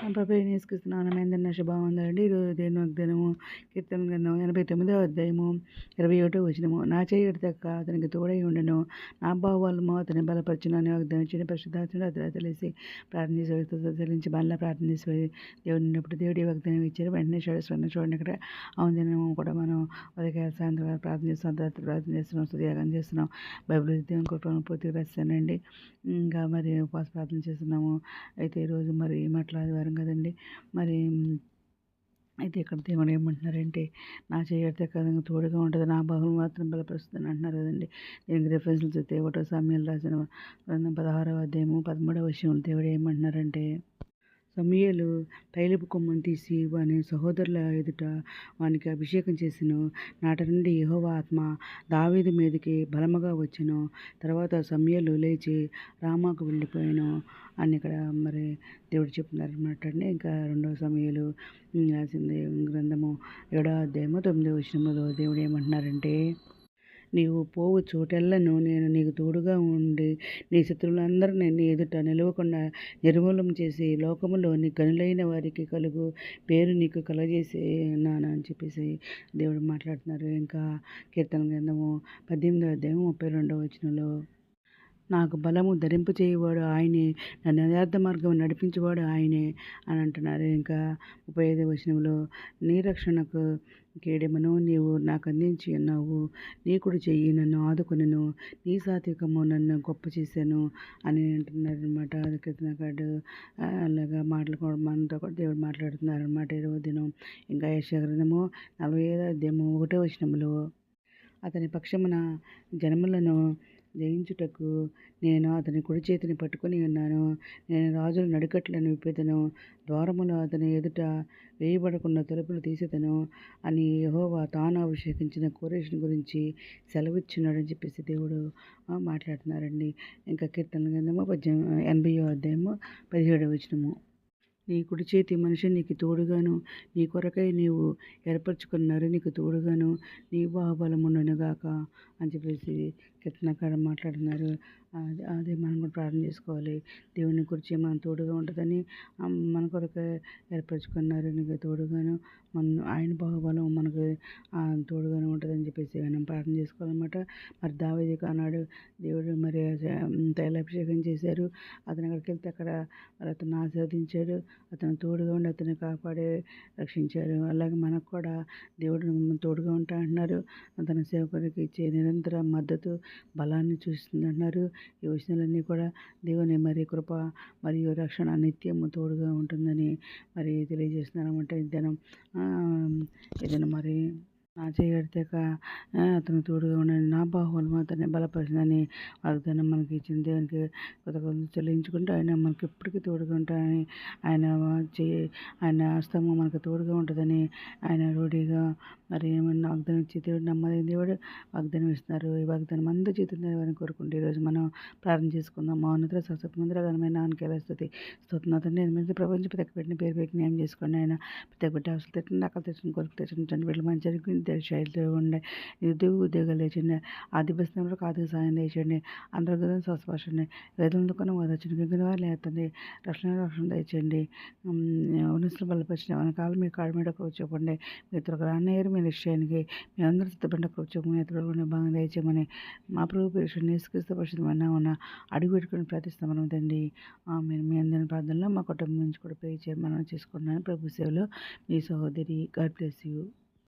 ప్రభు యేసుక్రీస్తునామమున మీ అందరిని శుభవందనాలండి. ఈరోజు దేవుని వాగ్దానము కీర్తన గ్రంథం 89వ అధ్యాయము 21వ వచనము. నా చేయి ఎడతెక్క అతనికి తోడై ఉండెను, నా బాహుబలము అతన్ని బలపరచును అని వాగ్దానం ఇచ్చిన పరిశుద్ధాత్ముడు అతడు తెలిసి ప్రార్థన చేసి చెల్లించి మళ్ళీ ప్రార్థన చేసి దేవుడు ఉన్నప్పుడు దేవుడి వాగ్దానం ఇచ్చారు. వెంటనే చూడండి ఇక్కడ దినము కూడా మనం ఉదయ సాయంత్రం ప్రార్థన చేస్తున్నాం, ప్రార్థన చేస్తున్నాం, స్తుతియాగం చేస్తున్నాం. బైబిల్ దేవుని కృపను పూర్తిగా రాస్తానండి. ఇంకా మరి ఉపవాస ప్రార్థన చేస్తున్నాము. అయితే ఈరోజు మరి మాట్లాడేవారం కదండి. మరి అయితే ఇక్కడ దేవుడు ఏమంటున్నారంటే, నా చేయడితే కదంగా తోడుగా ఉంటుంది, నా బాహువులు మాత్రం బలపరుస్తుందని అంటున్నారు కదండి. దీనికి రిఫరెన్స్లు చూస్తే 1 సమయాలు రాసిన గ్రంథం 16వ అధ్యాయము 13వ విషయంలో దేవుడు ఏమంటున్నారంటే, సమూయేలు తైలపు కొమ్మను తీసి వాని సహోదరుల ఎదుట వానికి అభిషేకం చేసెను. నాటి నుండి యెహోవా ఆత్మ దావీదు మీదకి బలముగా వచ్చెను. తర్వాత సమూయేలు లేచి రామాకు వెళ్ళిపోయాను అని ఇక్కడ మరి దేవుడు చెప్తున్నారు అనమాట అండి. ఇంకా 2వ సమూయేలు రాసింది గ్రంథము 7వ అధ్యాయము 9వ వచనములో దేవుడు ఏమంటున్నారంటే, నీవు పోవు చోటెల్లను నేను నీకు తోడుగా ఉండి నీ శత్రువులందరినీ నీ ఎదుట నిలవకుండా నిర్మూలం చేసి లోకములోని గనులైన వారికి కలుగు పేరు నీకు కలగజేసి ఉన్నాను అని చెప్పేసి దేవుడు మాట్లాడుతున్నారు. ఇంకా కీర్తన గ్రంథము 18వ అధ్యాయం 32వ వచనంలో, నాకు బలము ధరింపు చేయవాడు ఆయనే, నన్ను యథార్థ మార్గం నడిపించేవాడు ఆయనే అని అంటున్నారు. ఇంకా 35వ వచనంలో, నీ రక్షణకు కేడెమును నీవు నాకు అందించి ఉన్నావు, నీ కుడి చెయ్యి నన్ను ఆదుకొనెను, నీ సాత్వికము నన్ను గొప్ప చేశాను అని అంటున్నారు అనమాట. అది కీర్తనకారుడు అలాగా మాటలు కూడా మనతో కూడా దేవుడు మాట్లాడుతున్నారు అనమాట ఈరోజు దినం. ఇంకా యెషయా గ్రంథము 45వ అధ్యాయము 1వ వచనములో, అతని పక్షమున జనములను జయించుటకు నేను అతని కుడి చేతిని పట్టుకొని ఉన్నాను, నేను రాజుల నడికట్లను విప్పెదను, ద్వారములు అతని ఎదుట వేయబడకుండా తలుపులు తీసేదను అని యెహోవా తాను అభిషేకించిన కోరేషుని గురించి సెలవిచ్చున్నాడని చెప్పేసి దేవుడు మాట్లాడుతున్నారండి. ఇంకా కీర్తన గ్రంథము 80వ అధ్యాయము 17వ వచనము. నీ కుడి చేతి మనిషి నీకు తోడుగాను, నీ కొరకై నీవు ఏర్పరచుకున్నారు నీకు తోడుగాను నీ బాహుబలముండునుగాక అని చెప్పేసి కీర్తనకారుడు మాట్లాడుతున్నారు. అదే మనం కూడా ప్రార్థన చేసుకోవాలి. దేవుని గురించి మనం తోడుగా ఉంటుందని మన కొరకు ఏర్పరచుకున్నారు నీకు తోడుగాను, ఆయన బాహుబలం మనకు తోడుగానే ఉంటుందని చెప్పేసి మనం ప్రార్థన చేసుకోవాలన్నమాట. మరి దావీదుకు అన్నాడు దేవుడు మరి తైలాభిషేకం చేశారు. అతను అక్కడికి వెళ్తే అక్కడ అతను ఆశీర్వదించాడు, అతను తోడుగా ఉండి అతను కాపాడి రక్షించారు. అలాగే మనకు కూడా దేవుడు తోడుగా ఉంటా అంటున్నారు. తన సేవకుడికి ఇచ్చే నిరంతర మద్దతు బలాన్ని చూస్తుంది అంటున్నారు. ఈ విషయాలన్నీ కూడా దేవుని మరి కృప మరియు రక్షణ నిత్యము తోడుగా ఉంటుందని మరి తెలియజేస్తున్నారు అన్నమాట. ఏదైనా మరి నా చేయడితేక అతను తోడుగా ఉండని నా బాహువులు అతన్ని బలపరిచిందని వాగ్దానం మనకి ఇచ్చిన దేవునికి కృతజ్ఞతలు చెల్లించుకుంటూ ఆయన మనకి ఎప్పటికీ తోడుగా ఉంటాయని ఆయన హస్తము మనకు తోడుగా ఉంటుందని ఆయన రూఢిగా మరి ఏమన్నా వాగ్దానం ఇచ్చి దేవుడు నమ్మదైన దేవుడు వాగ్దానం ఇస్తున్నారు. ఈ వాగ్దానం అందరి జీవితంలో వారిని కోరుకుంటే ఈరోజు మనం ప్రార్థన చేసుకుందాం. మౌనత సరస్వతి ముందర ఘనమైన నాన్నకేలా స్తుతున్నా తండ్రి. ఎనిమిది ప్రపంచ ప్రతి పెట్టిన పేరు పెట్టి న్యాయం చేసుకోండి. ఆయన ప్రతి బిడ్డ అవసరం తెచ్చండి, అక్కడ తెచ్చండి, కొరకు తెచ్చండి, వీళ్ళు మంచి జరిగింది శైలితో ఉండే ఉద్యోగాలు తెచ్చండి, ఆదిపస్థంలో కాదు సాయం తెచ్చండి, అందరూ స్వస్పర్శండి, వేదనలు కొన్ని వదచండి, గిగిన వారు లేతండి, రక్షణ తెచ్చండి, ఉన్నతులు బలపరిచిన మన కాలం మీ కాళ్ళ మీద కూర్చోపండి, మీ త్వరగా అన్నయ్యారు మీ నిశ్చయానికి మీ అందరూ సిద్ధపడిన కూర్చోమని ఎత్తుకొని బాగా దయచేయమని మా ప్రభు పేరు నేసుక్రీస్తు పరిశుద్ధమైన ఉన్న అడుగు పెట్టుకుని ప్రార్థిస్తామని తండ్రి. మేము మీ అందరి ప్రార్థనలో మా కుటుంబం నుంచి కూడా ప్రే చేయమని చేసుకుంటున్నాను. ప్రభు సేవలో మీ సహోదరి. God bless you.